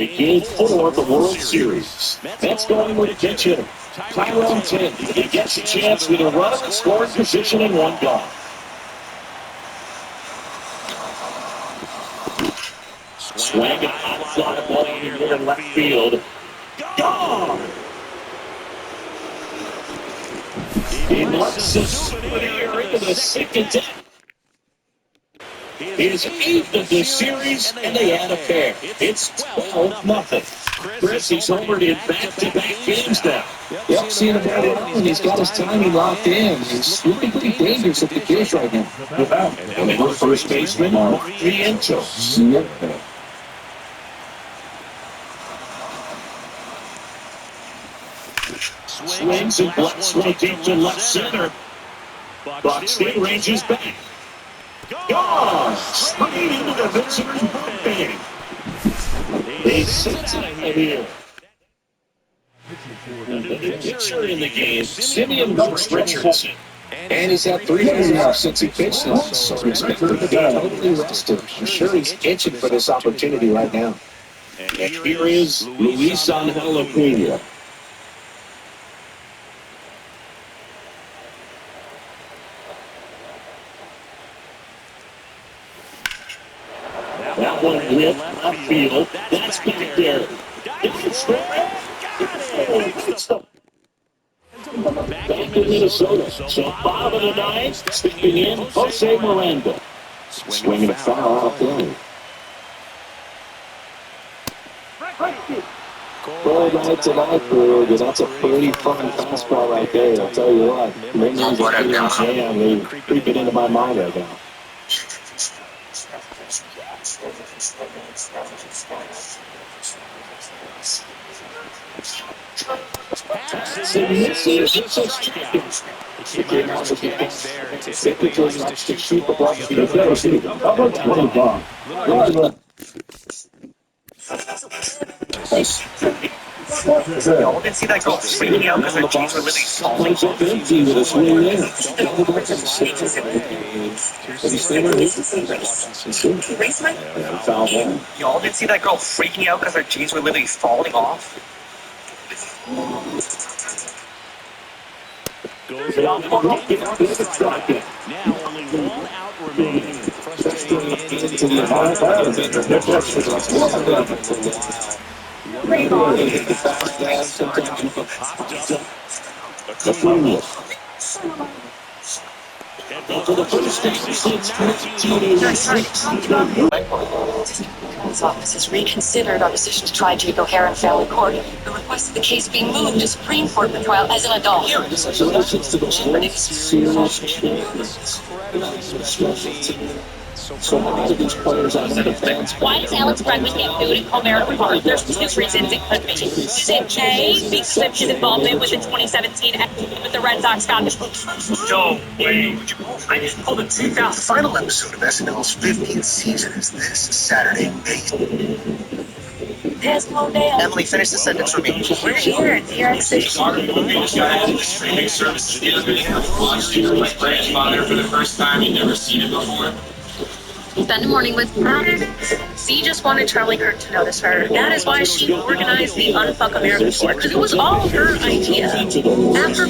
Game 4 of the World Series. Mets going with a pinch hitter. Tyrone Taylor. He gets a chance with a runner in scoring position and one gone. Swing and hot fly ball in the air in left field. Gone! He marks a souvenir into the second inning. His 8th of the series, and they add a pair. It's 12-0. Chris, he's homered in back-to-back games now. Yep, seeing him right around. He's got his timing locked in. He's looking pretty dangerous at the cage right now. And the first baseman, Mark Vientos. Yep. Swings and blocks one deep to left center. Buxton ranges back. Gone! Straight into the visitor's bullpen. He sits it here. The pitcher in the game, Simeon Richardson. And he's had 3 days now since he pitched this, so he's been totally rested. I'm sure he's itching for this opportunity right now. And here is Luis Angel Acuna. That one hit left field. That's back there. Back in Minnesota. So bottom of the ninth, stepping in, Jose Miranda. Swinging a foul out there. Well, night tonight, Berg. That's a pretty fun fastball right there. I'll tell you what. Memories are pretty jam. They're creeping into my mind right now. Y'all didn't see that girl freaking out because her jeans were literally falling off. Y'all didn't see that girl freaking out because her jeans were literally falling off. Now only 1 out remaining. His office has reconsidered our decision to try Jake O'Hare in family court. The request of the case be moved to Supreme Court for trial as an adult. So many of these players on the defense. Why does Alex Bregman get booed in Comerica Park? There's 2 reasons it could be. Is it A, because of his involvement with the 2017 with the Red Sox got No way. I just pulled a 2000 final episode of SNL's 50th season is this Saturday, May. Emily, finish the sentence for me. We're here at DRX. Streaming service the other day. Watched you with my grandfather for the first time. You'd never seen it before. Spend the morning with her. Z just wanted Charlie Kirk to notice her. That is why she organized the Unfuck America Tour, because it was all her idea. After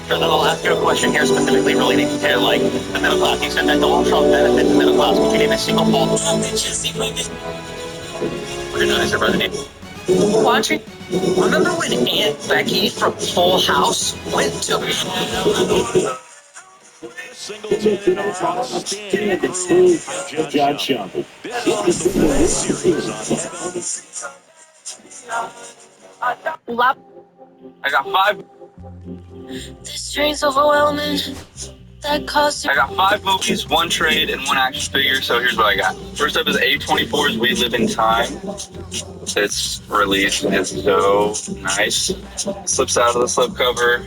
And then I'll ask you a question here specifically relating to like the middle class. You said that Donald Trump benefits the middle class. Would you name a single fault? Organizer by the name. watching. Remember when Aunt Becky from Full House went to John Shelby. Lap. I got 5. This train's overwhelming. That cost. I got 5 movies, 1 trade, and 1 action figure, so here's what I got. First up is A24's We Live in Time. Its release is so nice. Slips out of the slipcover.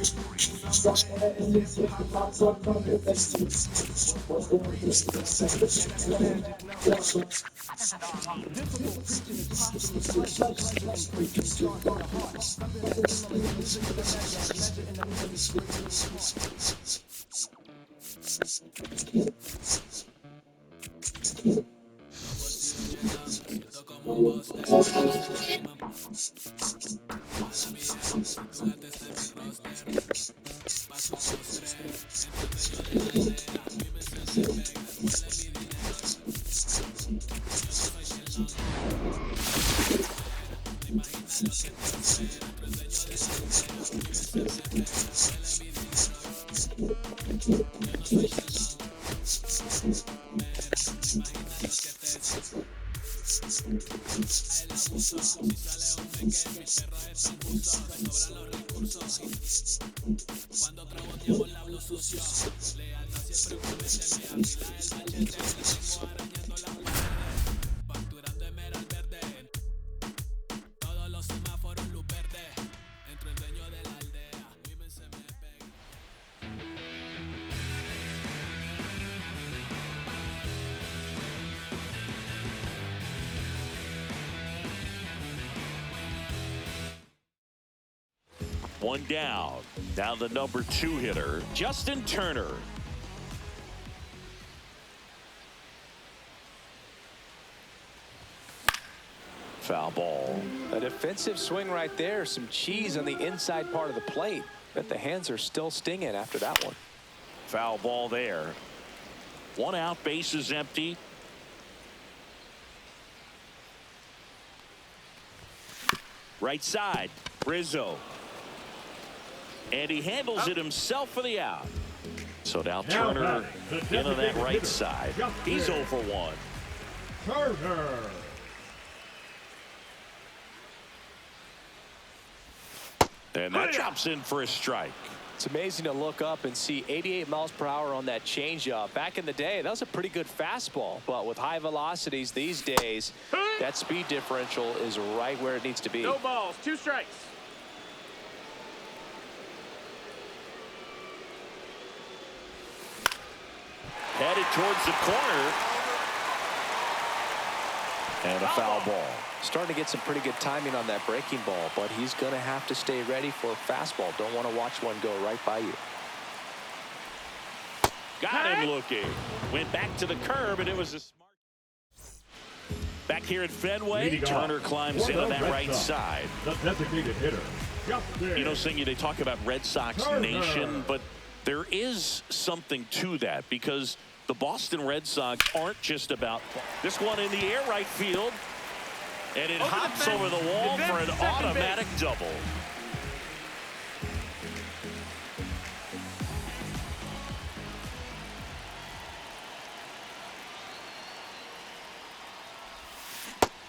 One down. Now the number 2 hitter, Justin Turner. Foul ball. A defensive swing right there. Some cheese on the inside part of the plate. Bet the hands are still stinging after that one. Foul ball there. 1 out, bases empty. Right side, Rizzo. And he handles it himself for the out. So now Turner into that right side. He's 0 for 1. Turner. And that drops in for a strike. It's amazing to look up and see 88 miles per hour on that changeup. Back in the day, that was a pretty good fastball. But with high velocities these days, that speed differential is right where it needs to be. No balls, 2 strikes. Headed towards the corner. And a foul ball. Starting to get some pretty good timing on that breaking ball, but he's going to have to stay ready for a fastball. Don't want to watch one go right by you. Got him looking. Went back to the curb, and it was a smart. Back here at Fenway, Turner climbs in on that right side. The designated hitter, Justin. You know, Singy, they talk about Red Sox Nation, but there is something to that because the Boston Red Sox aren't just about this one in the air right field. And it hops over the wall for an automatic double.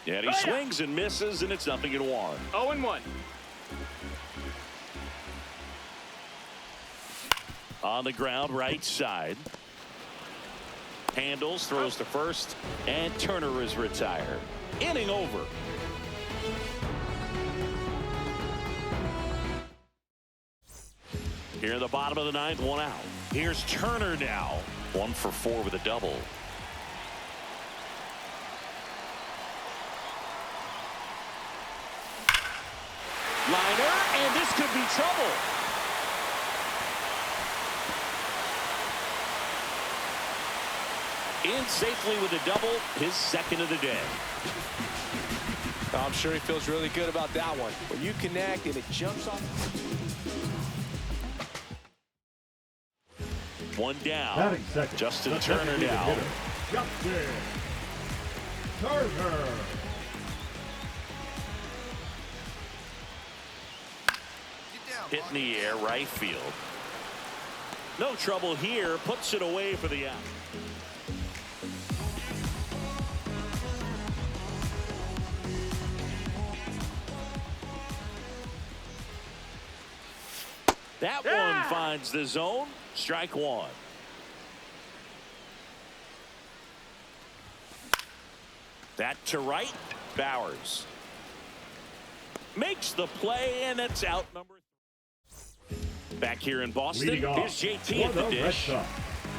And he swings and misses, and it's 0-1. 0-1. On the ground, right side. Handles, throws to first, and Turner is retired. Inning over. Here in the bottom of the 9th, 1 out. Here's Turner now. 1 for 4 with a double. Liner, and this could be trouble. In safely with a double, his 2nd of the day. I'm sure he feels really good about that one. When you connect and it jumps off. 1 down. Justin Turner now. Justin Turner. Hit in the air, right field. No trouble here. Puts it away for the out. That one finds the zone. Strike 1. That to right. Bowers makes the play, and it's out number 3. Back here in Boston, here's JT at the dish.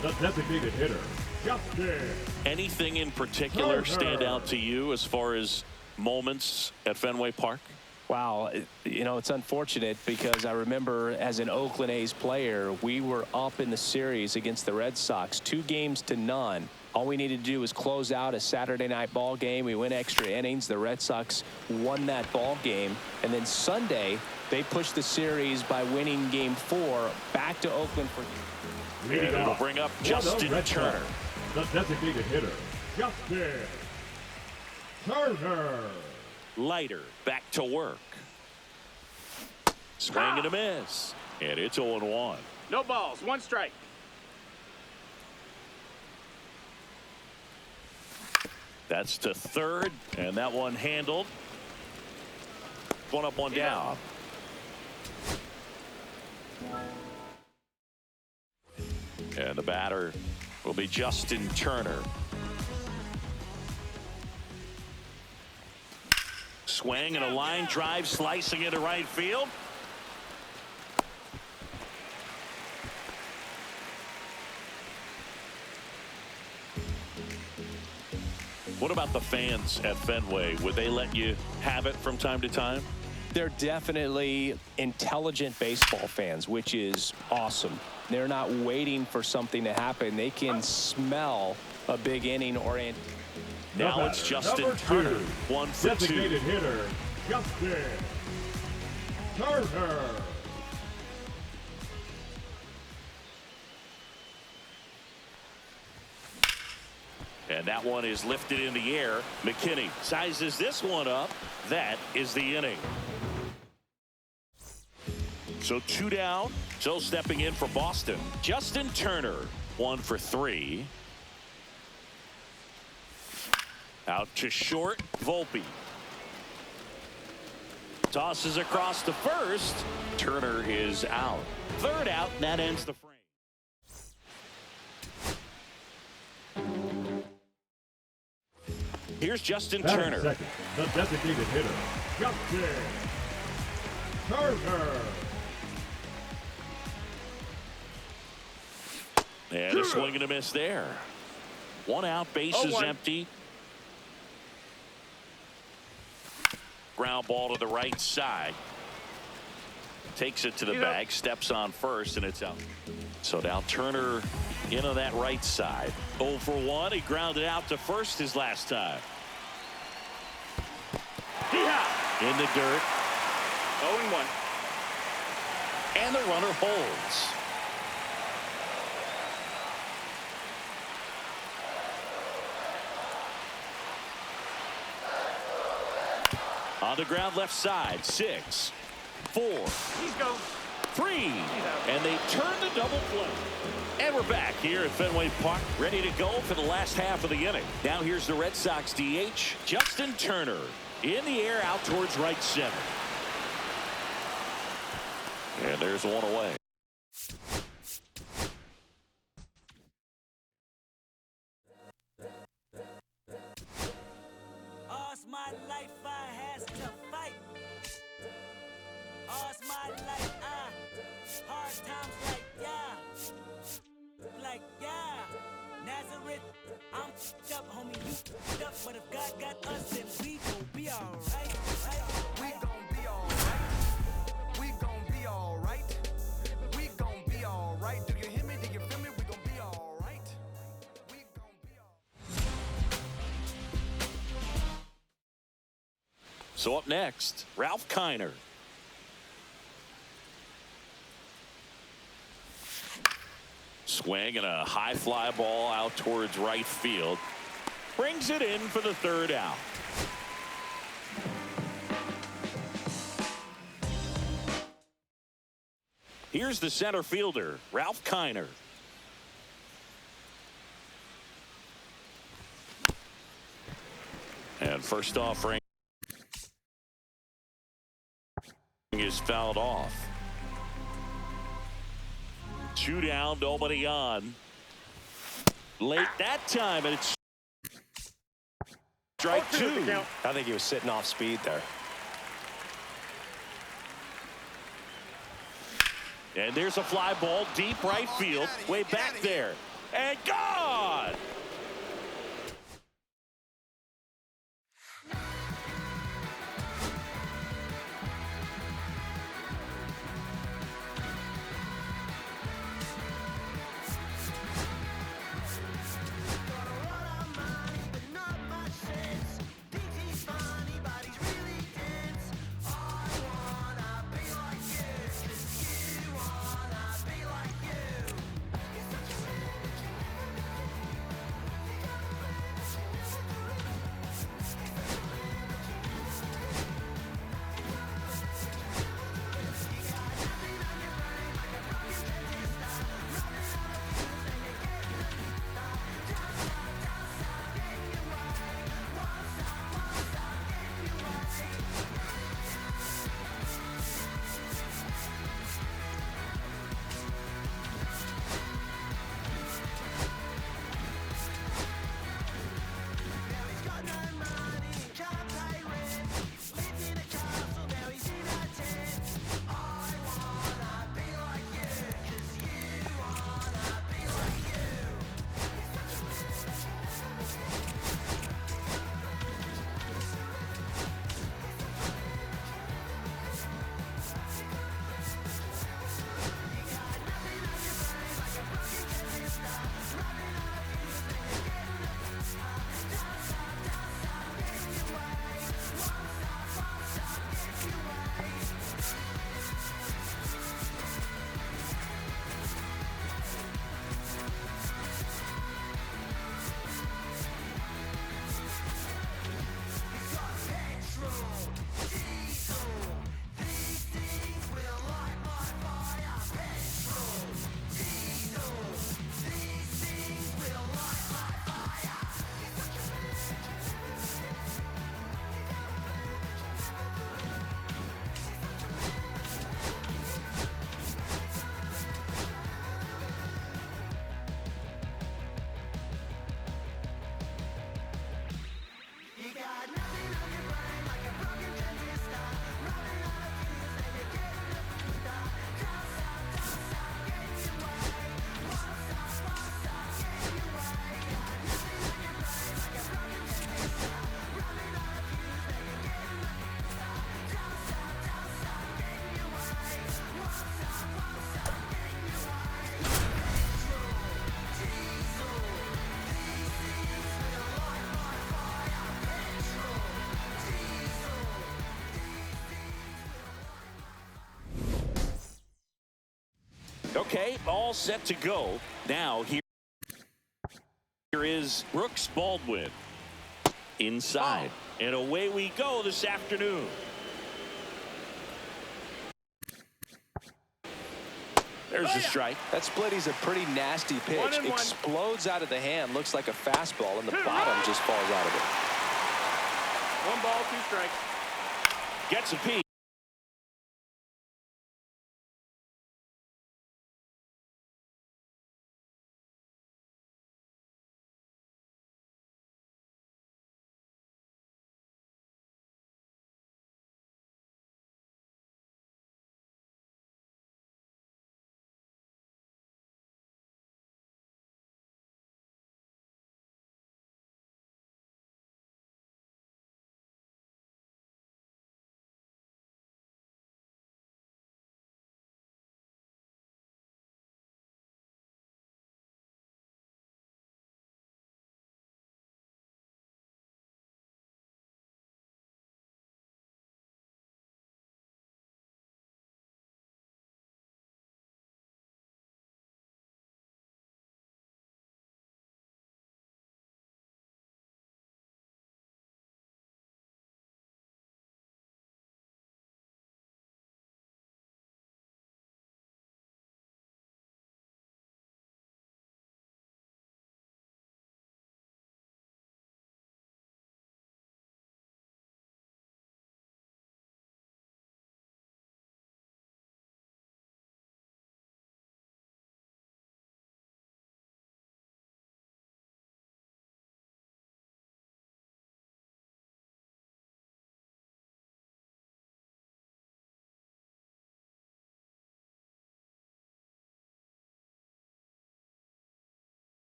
The designated hitter, Justin. Anything in particular stand out to you as far as moments at Fenway Park? Wow, you know, it's unfortunate because I remember as an Oakland A's player, we were up in the series against the Red Sox 2-0, All we needed to do was close out a Saturday night ball game. We went extra innings. The Red Sox won that ball game. And then Sunday, they pushed the series by winning Game 4 back to Oakland for. And it'll bring up Justin Turner. The designated hitter, Justin Turner. Leiter back to work. Swing and a miss. And it's 0-1. No balls, 1 strike. That's to third, and that one handled. 1 up, 1 down. And the batter will be Justin Turner. Swing and a line drive, slicing into right field. What about the fans at Fenway? Would they let you have it from time to time? They're definitely intelligent baseball fans, which is awesome. They're not waiting for something to happen. They can smell a big inning or now it's Justin Turner, 1 for 2. Designated hitter, Justin Turner. And that one is lifted in the air. McKinney sizes this one up. That is the inning. So 2 down. Still stepping in for Boston. Justin Turner, 1 for 3. Out to short, Volpe. Tosses across to first. Turner is out. 3rd out, and that ends the frame. Here's Justin Turner. Second, the designated hitter, Justin Turner. And a swing and a miss there. 1 out, bases empty. Ground ball to the right side. Takes it to the bag, steps on first, and it's out. So now Turner in on that right side. 0 for 1. He grounded out to first his last time. In the dirt. 0-1. And the runner holds. On the ground left side. 6, 4, 3, and they turn the double play. And we're back here at Fenway Park, ready to go for the last half of the inning. Now here's the Red Sox DH, Justin Turner, in the air out towards right center. And there's 1 away. All's my life I has to fight. All's my life hard times like yeah. Nazareth, I'm up, homie, you up, but if God got us, then we gon' be alright. We gon' be alright. We gon' be alright. We gon' be alright. Do you hear me? Do you feel me? We gon' be alright. We gon' be alright. So up next, Ralph Kiner. Swing and a high fly ball out towards right field. Brings it in for the 3rd out. Here's the center fielder, Ralph Kiner. And first offering is fouled off. 2 down, nobody on. Late that time, and it's strike 2. I think he was sitting off speed there. And there's a fly ball deep right field, way back there. And gone! Okay, all set to go. Now here is Brooks Baldwin. Inside. And away we go this afternoon. There's a strike. That splitty's a pretty nasty pitch. Explodes out of the hand. Looks like a fastball, and the bottom just falls out of it. 1 ball, 2 strikes. Gets a piece.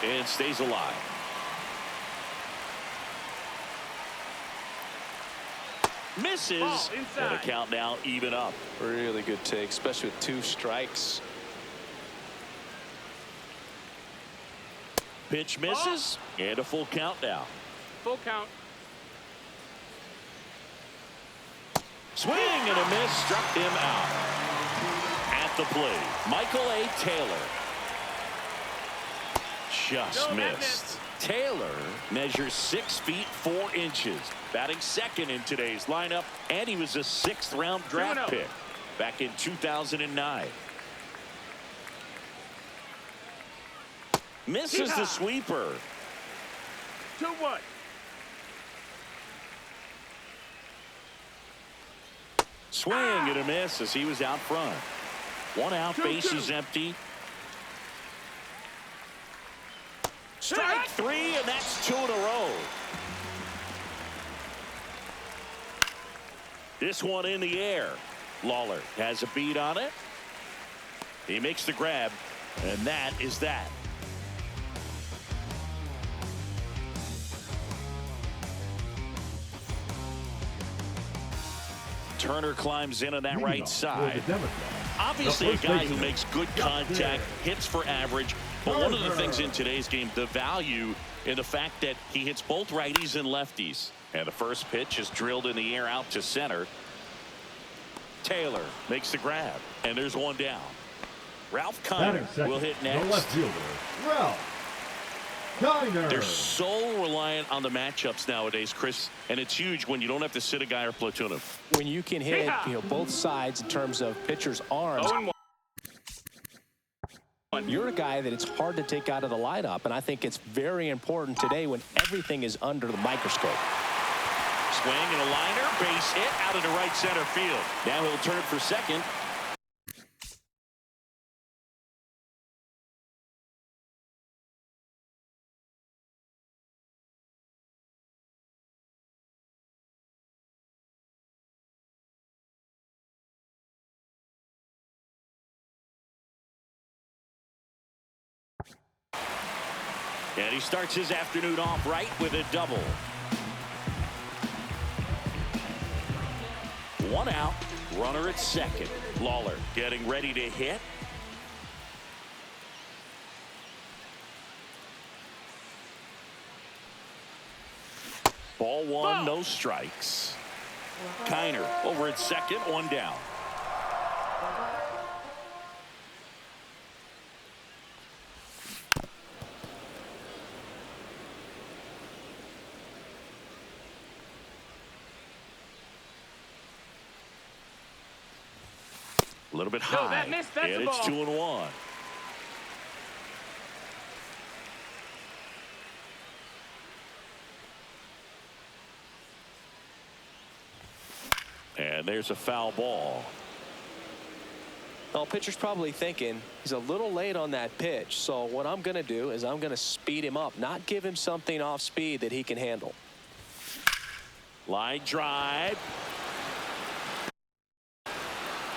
and stays alive. Misses, and a count now even up. Really good take, especially with 2 strikes. Pitch misses, and a full count now. Full count. Swing and a miss, struck him out. At the plate, Michael A. Taylor. Just missed. Taylor measures 6 feet 4 inches, batting second in today's lineup, and he was a 6th round draft pick back in 2009. Misses the sweeper. 2-1. Swing and a miss as he was out front. 1 out, bases empty. Strike 3, and that's 2 in a row. This one in the air. Lawler has a beat on it. He makes the grab, and that is that. Turner climbs in on that right side. Obviously a guy who makes good contact, hits for average, but one of the things in today's game, the value in the fact that he hits both righties and lefties. And the first pitch is drilled in the air out to center. Taylor makes the grab, and there's 1 down. Ralph Kiner will hit next. The left fielder, Ralph Kiner. They're so reliant on the matchups nowadays, Chris, and it's huge when you don't have to sit a guy or platoon him. When you can hit both sides in terms of pitchers' arms, you're a guy that it's hard to take out of the lineup, and I think it's very important today when everything is under the microscope. Swing and a liner, base hit out into right center field. Now he'll turn for second. And he starts his afternoon off right with a double. 1 out, runner at second. Lawler getting ready to hit. Ball 1, no strikes. Kiner over at second, 1 down. A little bit high, and it's 2-1. And there's a foul ball. Well, pitcher's probably thinking he's a little late on that pitch, so what I'm going to do is I'm going to speed him up, not give him something off speed that he can handle. Line drive.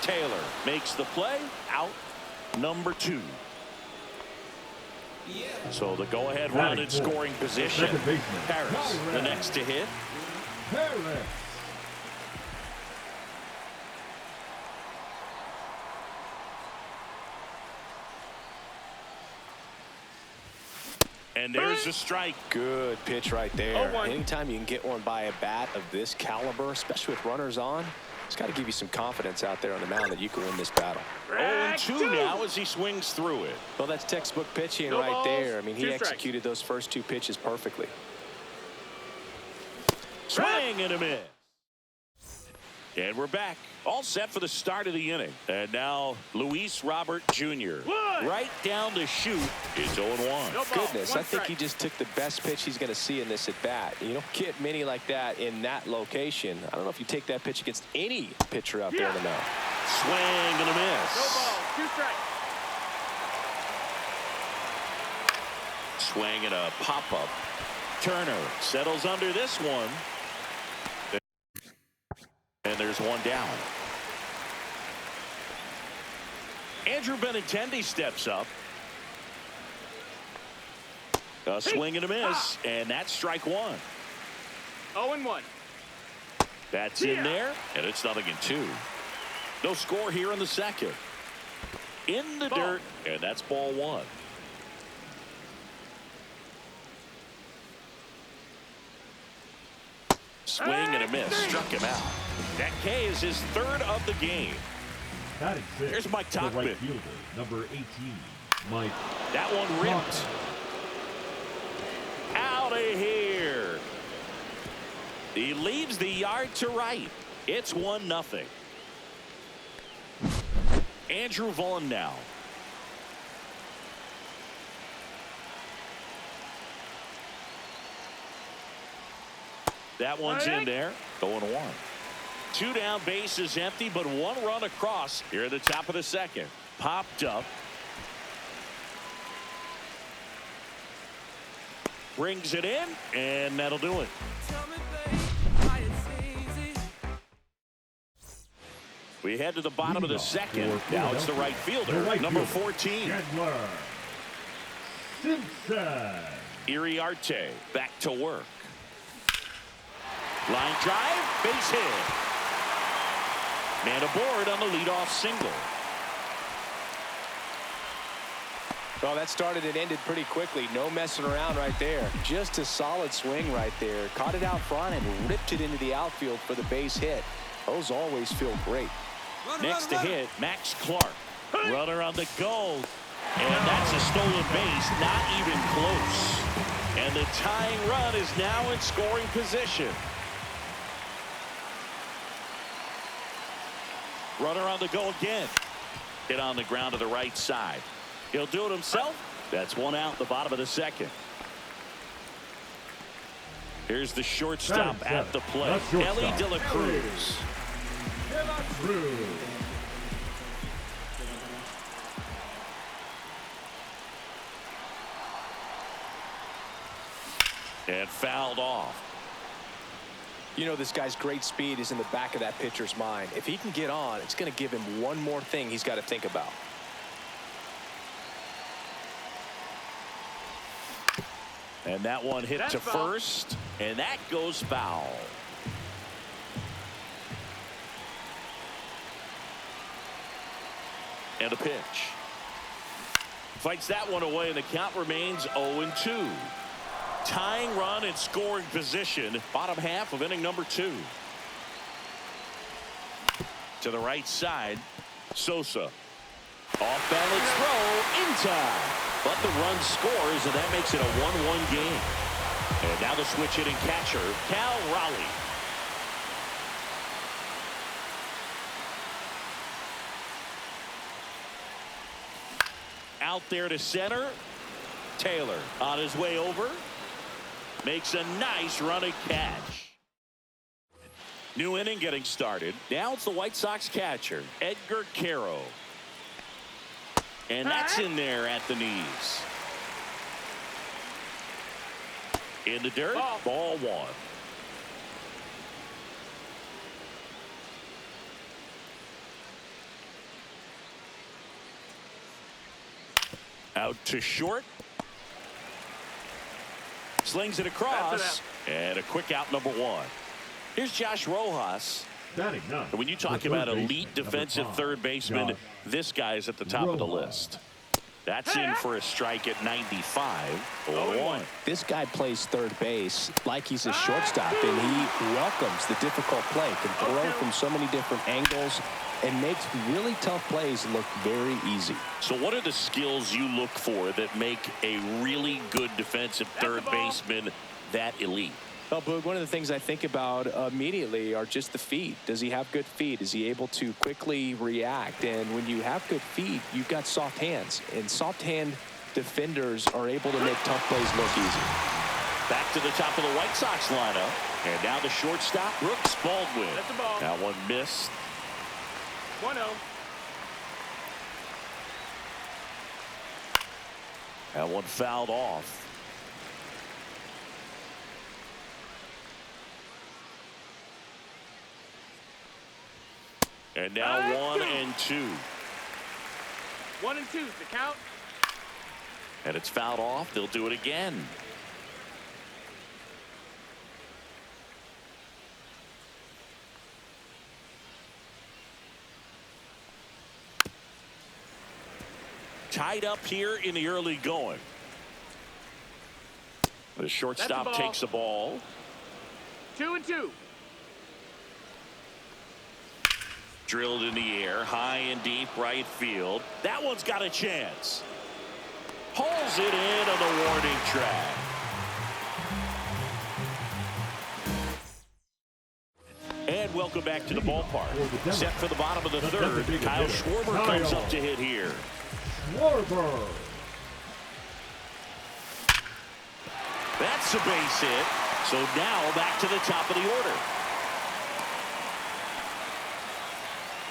Taylor makes the play, out number 2. So the go-ahead run in scoring position. Harris, the next to hit. Harris. And there's a strike. Good pitch right there. Anytime you can get one by a bat of this caliber, especially with runners on, it's got to give you some confidence out there on the mound that you can win this battle. 0-2 now as he swings through it. Well, that's textbook pitching right there. I mean, he executed those first 2 pitches perfectly. Swing and a miss. And we're back. All set for the start of the inning. And now Luis Robert Jr. right down the chute. It's 0-1. Goodness, I think he just took the best pitch he's going to see in this at bat. You don't get many like that in that location. I don't know if you take that pitch against any pitcher out there in the mound. Swing and a miss. No ball, 2 strikes. Swing and a pop-up. Turner settles under this one. And there's 1 down. Andrew Benintendi steps up. A swing and a miss, and that's strike one. 0-1. That's in there, and it's 0-2. No score here in the second. In the dirt, and that's ball one. Swing and a miss. Struck him out. That K is his third of the game. That is it. Here's Mike The Tachman. right fielder, number 18, Mike. That one ripped. Out of here. He leaves the yard to right. It's 1-0. Andrew Vaughn now. That one's in there. 0-1. 2 down, base is empty, but 1 run across here at the top of the second. Popped up. Brings it in, and that'll do it. We head to the bottom of the second. Now it's the right fielder, number 14. Simpson. Iriarte back to work. Line drive, base hit. Man aboard on the leadoff single. Well, that started and ended pretty quickly. No messing around right there. Just a solid swing right there. Caught it out front and ripped it into the outfield for the base hit. Those always feel great. Next to hit, Max Clark. Runner on the go. And that's a stolen base. Not even close. And the tying run is now in scoring position. Runner on the go again. Hit on the ground to the right side. He'll do it himself. That's 1 out the bottom of the second. Here's the shortstop at the plate. Ellie De La Cruz. And fouled off. You know, this guy's great speed is in the back of that pitcher's mind. If he can get on, it's going to give him one more thing he's got to think about. And that one hit to first, and that goes foul. And a pitch. Fights that one away, and the count remains 0-2. Tying run in scoring position, bottom half of inning number 2. To the right side, Sosa. Off balance throw in time. But the run scores, and that makes it a 1-1 game. And now the switch hitting catcher, Cal Raleigh. Out there to center. Taylor on his way over. Makes a nice running catch. New inning getting started. Now it's the White Sox catcher, Edgar Caro. And that's in there at the knees. In the dirt, ball 1. Out to short. Slings it across. And a quick out, number 1. Here's Josh Rojas. And when you talk about elite defensive third baseman, this guy's at the top of the list. That's in for a strike at 95. 0-1. This guy plays third base like he's a shortstop, and he welcomes the difficult play. Can throw from so many different angles and makes really tough plays look very easy. So what are the skills you look for that make a really good defensive third baseman that elite? Well, Boog, one of the things I think about immediately are just the feet. Does he have good feet? Is he able to quickly react? And when you have good feet, you've got soft hands. And soft hand defenders are able to make tough plays look easy. Back to the top of the White Sox lineup. And now the shortstop, Brooks Baldwin. That's the ball. That one missed. 1-0. That one fouled off. And now 1-2. 1-2 is the count. And it's fouled off. They'll do it again. tied up here in the early going. The shortstop takes the ball. 2-2. Drilled in the air, high and deep right field. That one's got a chance. Pulls it in on the warning track. And welcome back to the ballpark. Set for the bottom of the third. Kyle Schwarber comes up to hit here. Schwarber. That's a base hit. So now back to the top of the order.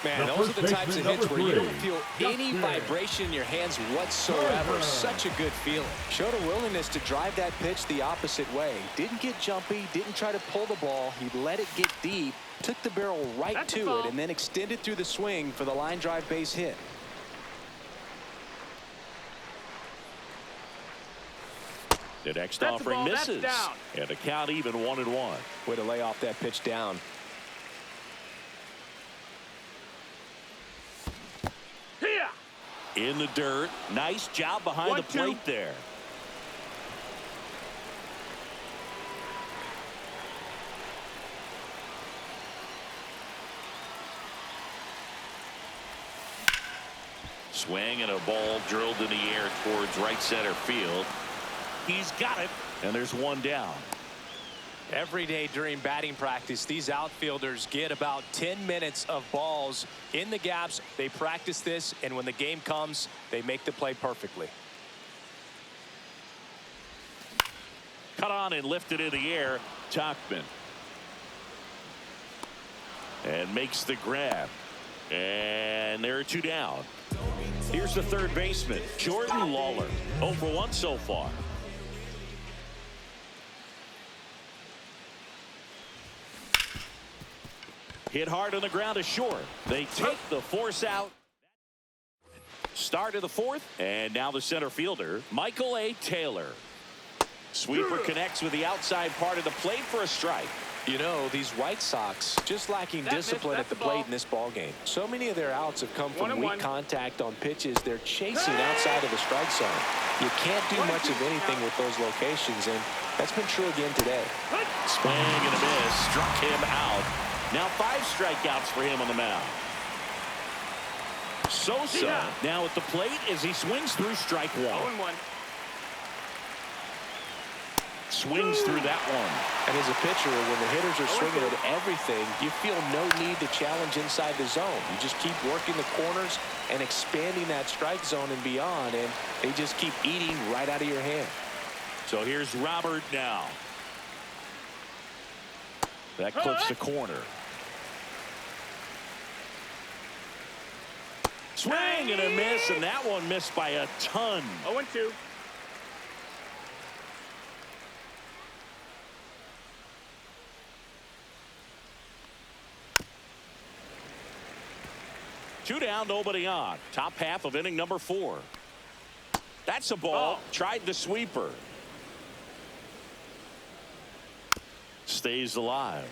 Man, those are the types of hits where you don't feel any vibration in your hands whatsoever. Such a good feeling. Showed a willingness to drive that pitch the opposite way. Didn't get jumpy, didn't try to pull the ball. He let it get deep, took the barrel right to it, and then extended through the swing for the line drive base hit. The next offering misses. And the count even 1-1. Way to lay off that pitch down. In the dirt. Nice job behind the plate there. Swing and a ball drilled in the air towards right center field. He's got it, and there's one down. Every day during batting practice, these outfielders get about 10 minutes of balls in the gaps. They practice this, and when the game comes, they make the play perfectly. Cut on and lifted in the air. Tachman. And makes the grab. And there are two down. Here's the third baseman, Jordan Lawler. 0 for 1 so far. Hit hard on the ground to short. They take the force out. Start of the fourth. And now the center fielder, Michael A. Taylor. Sweeper connects with the outside part of the plate for a strike. You know, these White Sox just lacking discipline at the plate in this ball game. So many of their outs have come from weak contact on pitches they're chasing outside of the strike zone. You can't do much of anything with those locations, and that's been true again today. Swing and a miss. Struck him out. Now 5 strikeouts for him on the mound. Sosa now at the plate as he swings through strike 1. 0-1. Swings through that one. And as a pitcher, when the hitters are swinging at everything, you feel no need to challenge inside the zone. You just keep working the corners and expanding that strike zone and beyond, and they just keep eating right out of your hand. So here's Robert now. That clips the corner. Swing and a miss, and that one missed by a ton. 0-2. Two down, nobody on. Top half of inning number 4. That's a ball. Tried the sweeper. Stays alive.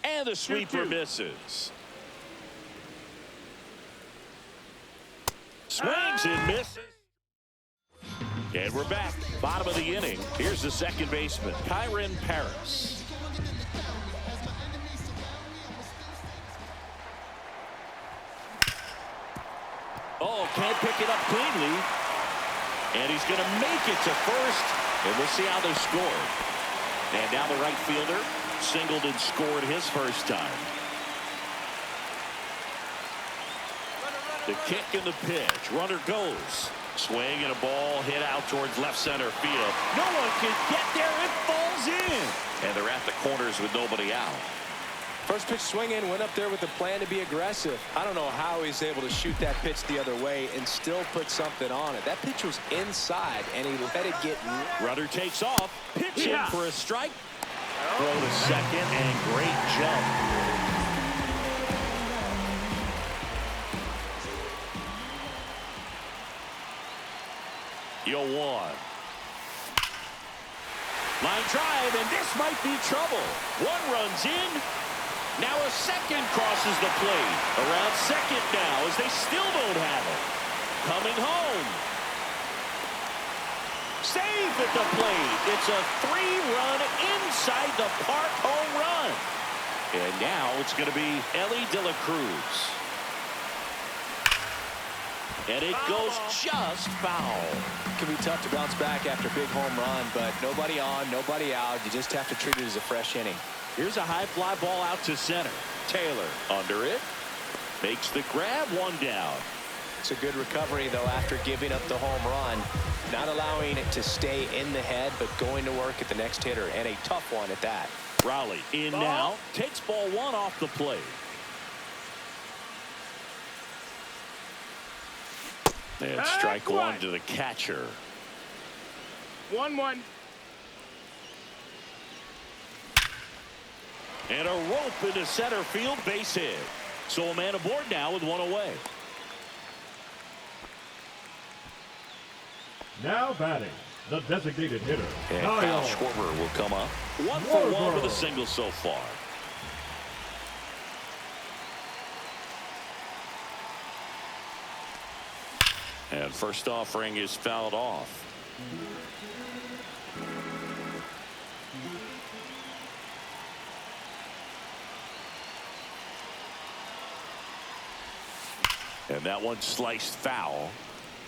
And the sweeper misses. Swings and misses. And we're back. Bottom of the inning. Here's the second baseman, Kyron Paris. Oh, can't pick it up cleanly. And he's going to make it to first. And we'll see how they score. And now the right fielder singled and scored his first time. The kick and the pitch. Runner goes. Swing and a ball hit out towards left center field. No one can get there. It falls in. And they're at the corners with nobody out. First pitch swinging, went up there with the plan to be aggressive. I don't know how he's able to shoot that pitch the other way and still put something on it. That pitch was inside, and he let it get. Runner takes off. Pitch in for a strike. Throw to second, and great jump. Yo, 1. Line drive, and this might be trouble. 1 runs in, Now a second crosses the plate. Around second now as they still don't have it. Coming home. Save at the plate. It's a 3-run inside the park home run. And now it's going to be Ellie De La Cruz. And it goes just foul. It can be tough to bounce back after a big home run, but nobody on, nobody out. You just have to treat it as a fresh inning. Here's a high fly ball out to center. Taylor under it. Makes the grab, one down. It's a good recovery, though, after giving up the home run. Not allowing it to stay in the head, but going to work at the next hitter, and a tough one at that. Rowley in now. Takes ball one off the plate. And strike one to the catcher. 1-1. And a rope into center field, base hit. So a man aboard now with one away. Now batting, the designated hitter. And Kyle Schwarber will come up. 1 for 1 with a single so far. And first offering is fouled off. And that one sliced foul.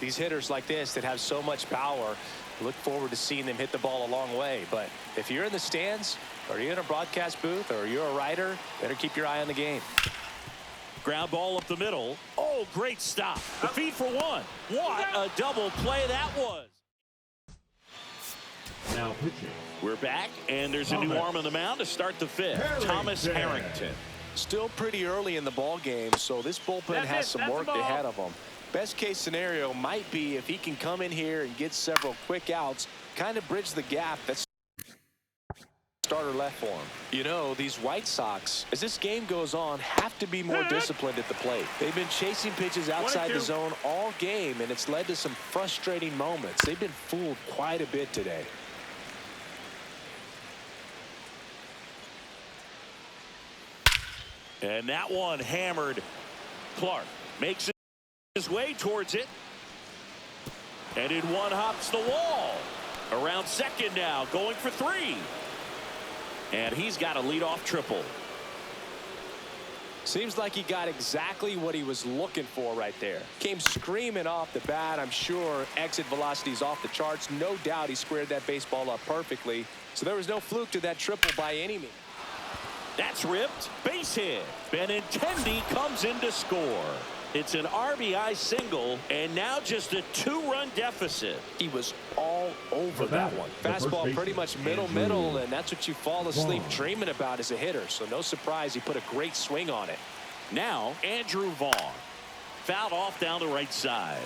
These hitters like this that have so much power, look forward to seeing them hit the ball a long way. But if you're in the stands, or you're in a broadcast booth, or you're a writer, better keep your eye on the game. Ground ball up the middle. Oh, great stop. The feed for one. What a double play that was. Now pitching. We're back, and there's a new arm on the mound to start the fifth. Thomas Harrington. Still pretty early in the ball game, so this bullpen has some work ahead of them. Best case scenario might be if he can come in here and get several quick outs, kind of bridge the gap that's starter left for him. You know, these White Sox, as this game goes on, have to be more disciplined at the plate. They've been chasing pitches outside the zone all game, and it's led to some frustrating moments. They've been fooled quite a bit today. And that one hammered. Clark makes his way towards it. And in one hops the wall. Around second now, going for 3. And he's got a leadoff triple. Seems like he got exactly what he was looking for right there. Came screaming off the bat. I'm sure exit velocity's off the charts. No doubt he squared that baseball up perfectly. So there was no fluke to that triple by any means. That's ripped. Base hit. Benintendi comes in to score. It's an RBI single, and now just a 2-run deficit. He was all over that one. Fastball pretty much middle, and that's what you fall asleep dreaming about as a hitter. So no surprise he put a great swing on it. Now Andrew Vaughn. Fouled off down the right side.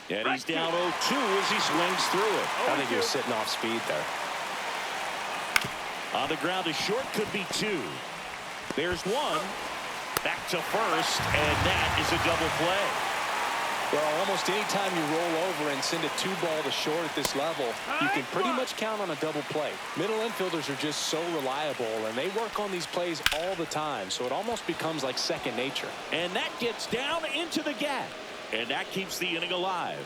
And he's down 0-2 as he swings through it. I think he was sitting off speed there. On the ground to short, could be 2. There's one. Back to first, and that is a double play. Well, almost any time you roll over and send a 2-ball to short at this level, you can pretty much count on a double play. Middle infielders are just so reliable, and they work on these plays all the time, so it almost becomes like second nature. And that gets down into the gap, and that keeps the inning alive.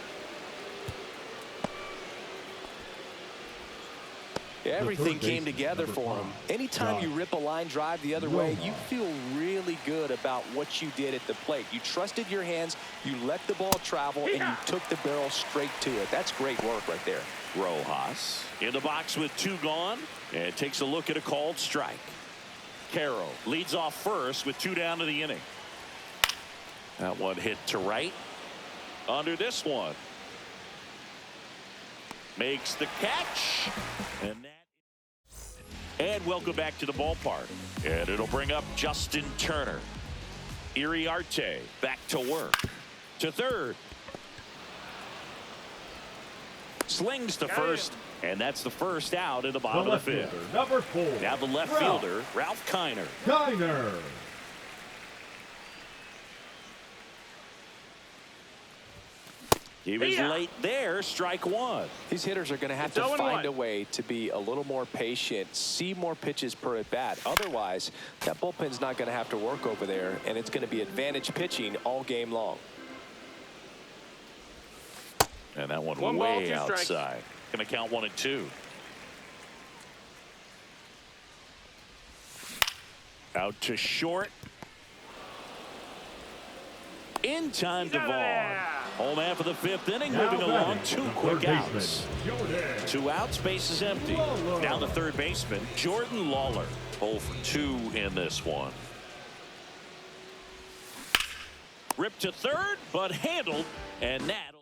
Everything came together for him. Anytime you rip a line drive the other way, you feel really good about what you did at the plate. You trusted your hands, you let the ball travel, and you took the barrel straight to it. That's great work right there. Rojas in the box with 2 gone, and takes a look at a called strike. Carroll leads off first with 2 down to the inning. That one hit to right. Under this one. Makes the catch. And welcome back to the ballpark. And it'll bring up Justin Turner. Iriarte back to work. To third. Slings to first. And that's the first out in the bottom of the 5th. Number 4. Now the left fielder, Ralph Kiner. He was late there, strike one. These hitters are going to have to find a way to be a little more patient, see more pitches per at bat. Otherwise, that bullpen's not going to have to work over there, and it's going to be advantage pitching all game long. And that one way outside. Going to count 1-2. Out to short. In time to Vaughn. Home half of the fifth inning, moving along. 2 quick outs. 2 outs, base is empty. Now the third baseman, Jordan Lawler. 0 for 2 in this one. Ripped to third, but handled, and that'll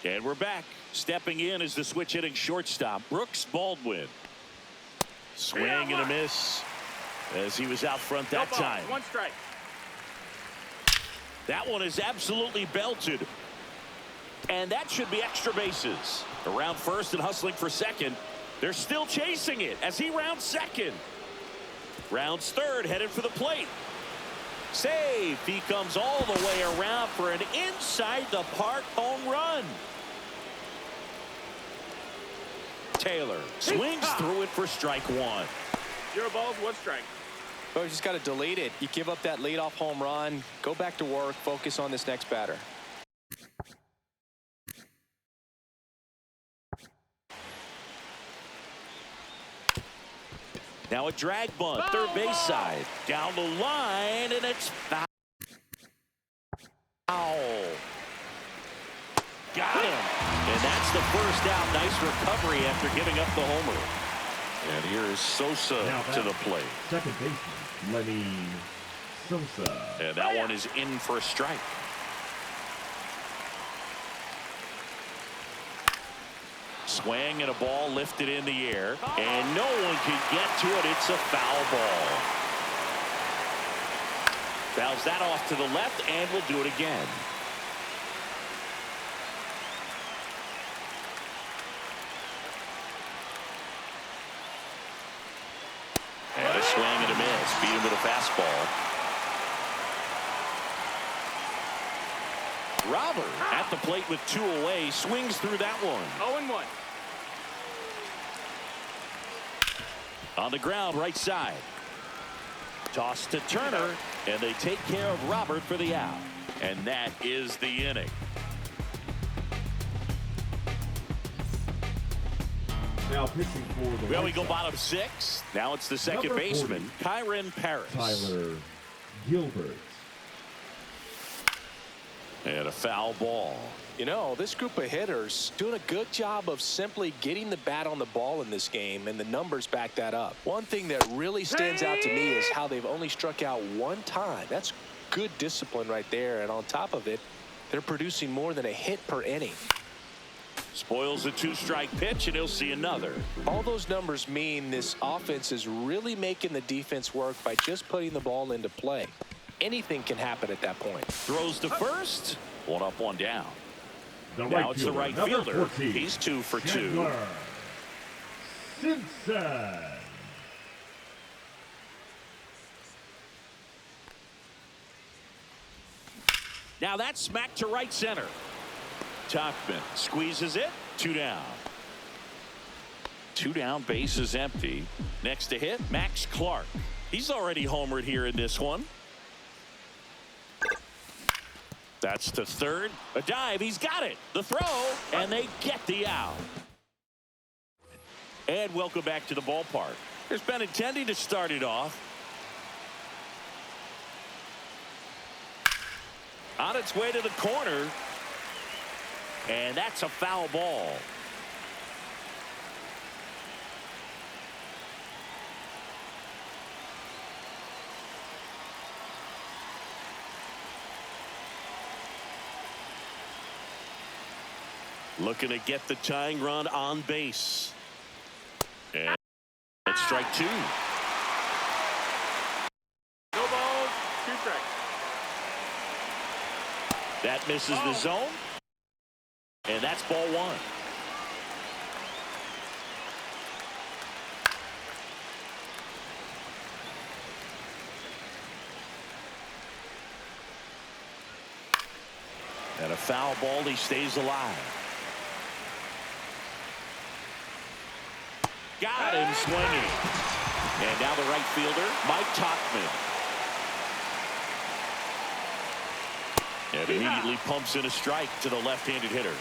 end. And we're back. Stepping in is the switch hitting shortstop, Brooks Baldwin. Swing and a miss as he was out front that time. 1 strike. That one is absolutely belted. And that should be extra bases. Around first and hustling for second. They're still chasing it as he rounds second. Rounds third, headed for the plate. Safe. He comes all the way around for an inside the park home run. Taylor swings through it for strike 1. 0 balls, 1 strike. Oh, you just got to delete it. You give up that leadoff home run, go back to work, focus on this next batter. Now a drag bunt, third base side. Down the line, and it's foul. Got him. And that's the first out. Nice recovery after giving up the homer. And here is Sosa to the plate. Second baseman, Lenny Sosa. And that one is in for a strike. Swing and a ball lifted in the air. And no one can get to it. It's a foul ball. Fouls that off to the left, and we'll do it again. And a swing and a miss. Beat him with a fastball. Robert at the plate with 2 away. Swings through that one. 0-1. On the ground, right side. Toss to Turner, and they take care of Robert for the out. And that is the inning. Now pitching for the Well, we go bottom 6. Now it's the second baseman, Kyron Paris. Tyler Gilbert. And a foul ball. You know, this group of hitters doing a good job of simply getting the bat on the ball in this game, and the numbers back that up. One thing that really stands out to me is how they've only struck out 1 time. That's good discipline right there, and on top of it, they're producing more than a hit per inning. Spoils a 2-strike pitch, and he'll see another. All those numbers mean this offense is really making the defense work by just putting the ball into play. Anything can happen at that point. Throws to first. 1 up, 1 down. Now it's the right fielder. He's 2 for 2. Simpson. Now that's smacked to right center. Tuchman squeezes it. 2 down. 2 down, base is empty. Next to hit, Max Clark. He's already homered here in this one. That's to third. A dive. He's got it. The throw. And they get the out. And welcome back to the ballpark. There's been intending to start it off. On its way to the corner. And that's a foul ball. Looking to get the tying run on base. And it's strike 2. No balls, 2 strikes. That misses the zone. And that's ball 1. And a foul ball, he stays alive. Got him swinging. And now the right fielder, Mike Tauchman. And immediately pumps in a strike to the left-handed hitter.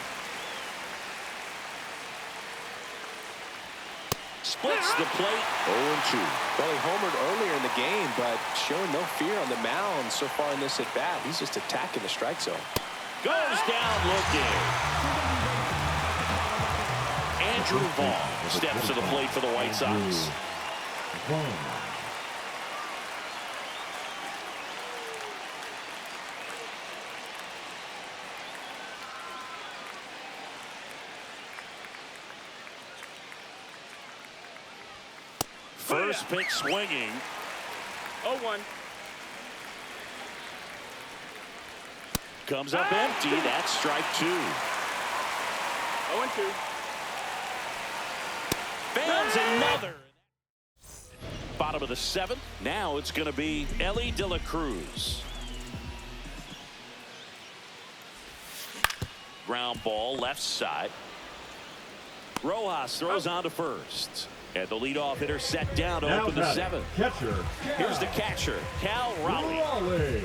Splits the plate, 0-2. Well, he homered earlier in the game, but showing no fear on the mound so far in this at-bat. He's just attacking the strike zone. Goes down looking. Andrew Vaughn steps to the plate for the White Sox. First pitch swinging. 0-1. Comes up empty. That's strike 2. 0-2. Fans another. Bottom of the 7th. Now it's going to be Elly De La Cruz. Ground ball left side. Rojas throws on to first. And the leadoff hitter set down to open the 7th. Catcher. Here's the catcher, Cal Raleigh.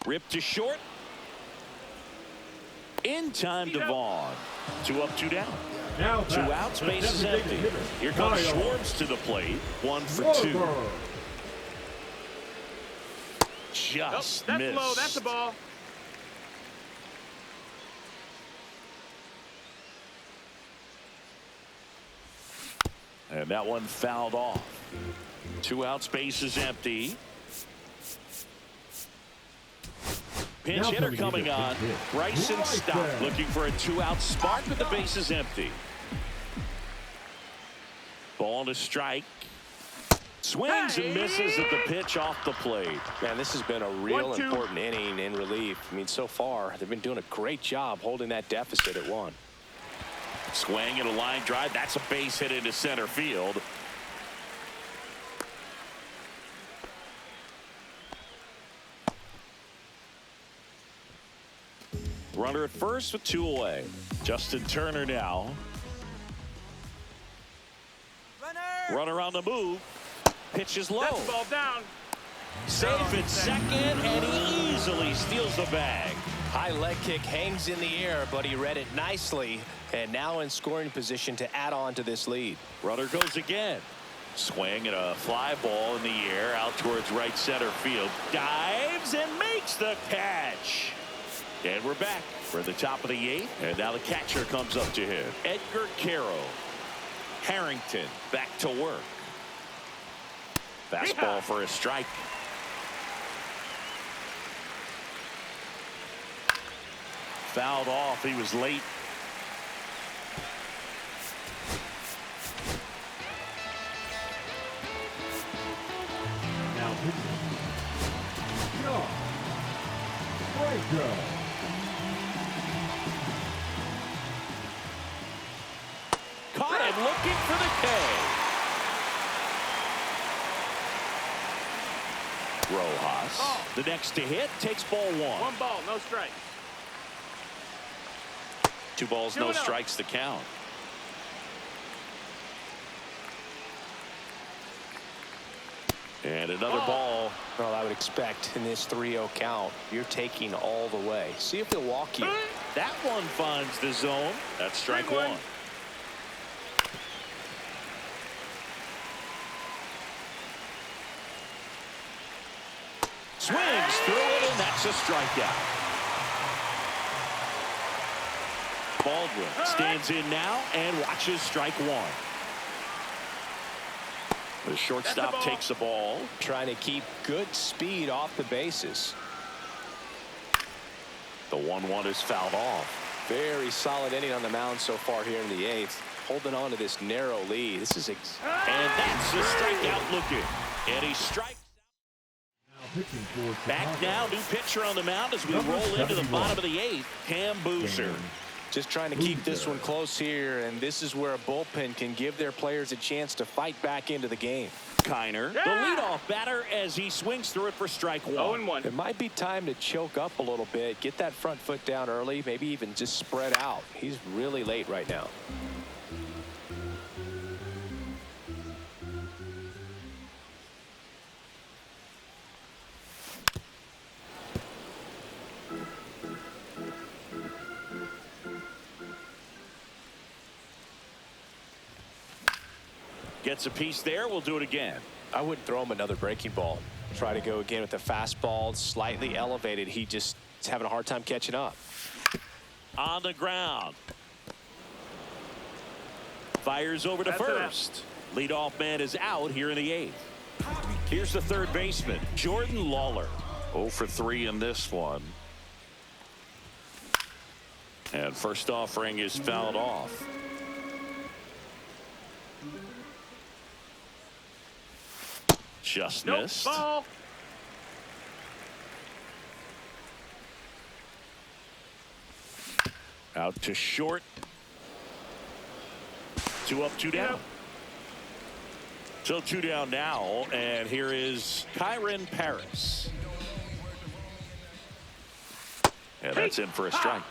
Ripped to short. In time to Vaughn. 2 up, 2 down. 2 outs, bases empty. Here comes Schwartz to the plate. 1 for 2. Just that's missed. low. That's a ball. And that one fouled off. 2 outs, bases empty. Pinch hitter coming on. Bryson Stott looking for a 2-out spot with the bases empty. Ball to strike. Swings and misses at the pitch off the plate. Man, this has been a real important inning in relief. I mean, so far, they've been doing a great job holding that deficit at 1. Swing and a line drive. That's a base hit into center field. Runner at first with 2 away. Justin Turner now. Runner on the move. Pitch is low. That's the ball down. Safe at second, and he easily steals the bag. High leg kick hangs in the air, but he read it nicely, and now in scoring position to add on to this lead. Runner goes again. Swing and a fly ball in the air out towards right center field. Dives and makes the catch. And we're back. We're at the top of the 8th, and now the catcher comes up to him. Edgar Caro. Harrington back to work. Fastball for a strike. Fouled off. He was late. Now John Franco. Caught him looking for the K. Rojas, the next to hit, takes ball 1. 1 ball, no strike. 2 balls, no strikes to count. And another ball. Well, I would expect in this 3-0 count, you're taking all the way. See if they'll walk you. That one finds the zone. That's strike 1. Swings through it, and that's a strikeout. Baldwin stands in now and watches strike 1. The shortstop takes the ball. Trying to keep good speed off the bases. The 1-1 is fouled off. Very solid inning on the mound so far here in the 8th. Holding on to this narrow lead. This is and that's the strikeout looking. And he strikes. Now back now, new pitcher on the mound as we roll into the bottom of the 8th. Cam Boozer. Just trying to keep this one close here, and this is where a bullpen can give their players a chance to fight back into the game. Kiner, the leadoff batter, as he swings through it for strike one. 0-1. It might be time to choke up a little bit, get that front foot down early, maybe even just spread out. He's really late right now. Gets a piece there. We'll do it again. I wouldn't throw him another breaking ball. Try to go again with the fastball, slightly elevated. He just is having a hard time catching up. On the ground. Fires over to first. Leadoff man is out here in the 8th. Here's the third baseman, Jordan Lawler. 0 for 3 in this one. And first offering is fouled off. Just missed. Ball. Out to short. 2 up, 2 down. So 2 down now, and here is Kyron Paris. And that's in for a strike.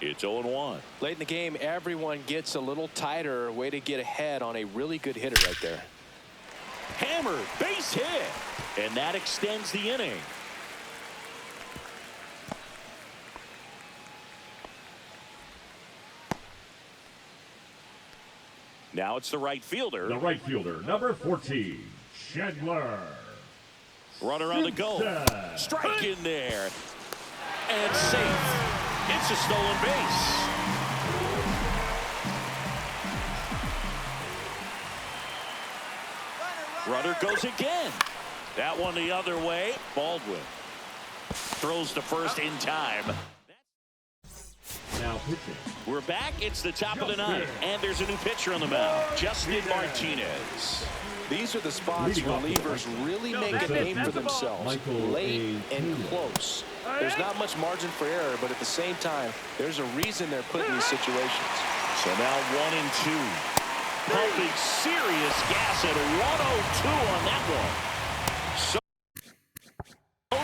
It's 0-1. Late in the game, everyone gets a little tighter. Way to get ahead on a really good hitter right there. Hammered, base hit, and that extends the inning. Now it's the right fielder. The right fielder, number 14, Chandler. Runner on the go. Strike in there. And safe. It's a stolen base. Runner goes again. That one the other way. Baldwin throws to first in time. Now pitching. We're back. It's the top of the 9th, and there's a new pitcher on the mound, Justin Martinez. These are the spots relievers really make a name for themselves. Late and close. There's not much margin for error, but at the same time, there's a reason they're put in these situations. So now 1 and 2. Pumping serious gas at 102 on that one.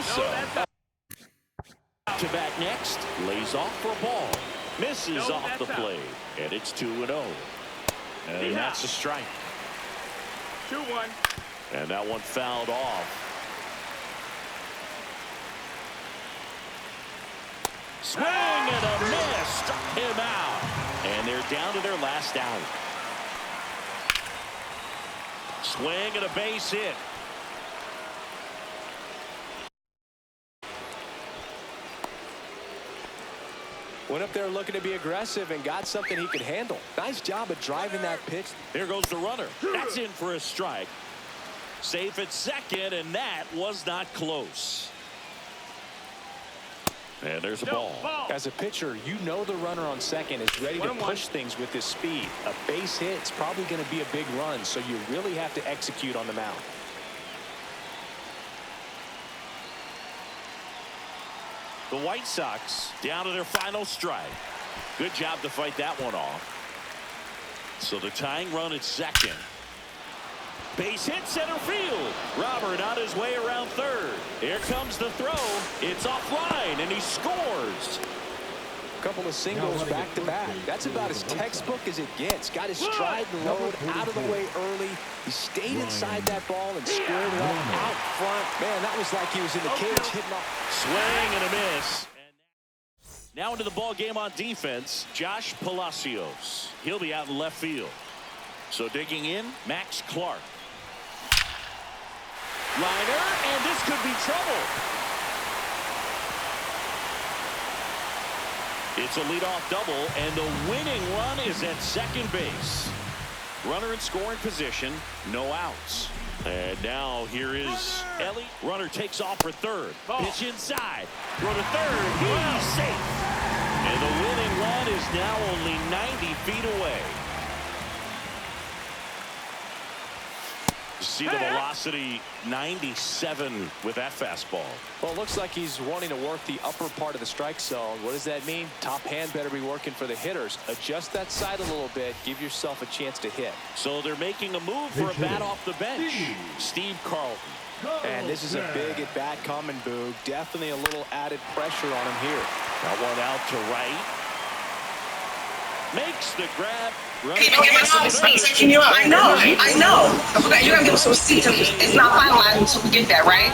Sosa to bat next. Lays off for a ball. Misses off the plate. And it's 2-0. And that's a strike. 2-1. And that one fouled off. Swing and a miss. Struck him out. And they're down to their last out. Swing and a base hit. Went up there looking to be aggressive and got something he could handle. Nice job of driving that pitch. There goes the runner. That's in for a strike. Safe at second, and that was not close. And there's a ball. As a pitcher, you know the runner on second is ready to push things with his speed. A base hit's probably going to be a big run, so you really have to execute on the mound. The White Sox down to their final strike. Good job to fight that one off. So the tying run at second. Base hit center field. Robert on his way around third. Here comes the throw. It's offline, and he scores. A couple of singles back to back. That's about as textbook as it gets. Got his stride and load out of the way early. He stayed inside that ball and squared it up out front. Man, that was like he was in the cage hitting off. Swing and a miss. Now into the ball game on defense, Josh Palacios. He'll be out in left field. So digging in, Max Clark. Liner, and this could be trouble. It's a leadoff double, and the winning run is at second base. Runner in scoring position, no outs. And now here is Ellie. Runner takes off for third. Pitch inside. Throw to third. He's safe. And the winning run is now only 90 feet away. see the velocity 97 with that fastball. Well, it looks like he's wanting to work the upper part of the strike zone. What does that mean? Top hand better be working for the hitters. Adjust that side a little bit. Give yourself a chance to hit. So they're making a move for a bat off the bench. Steve Carlton. And this is a big at-bat coming, Boog. Definitely a little added pressure on him here. That one out to right. Makes the grab. I know. You're going to give us some seats. It's not finalized until we get that, right?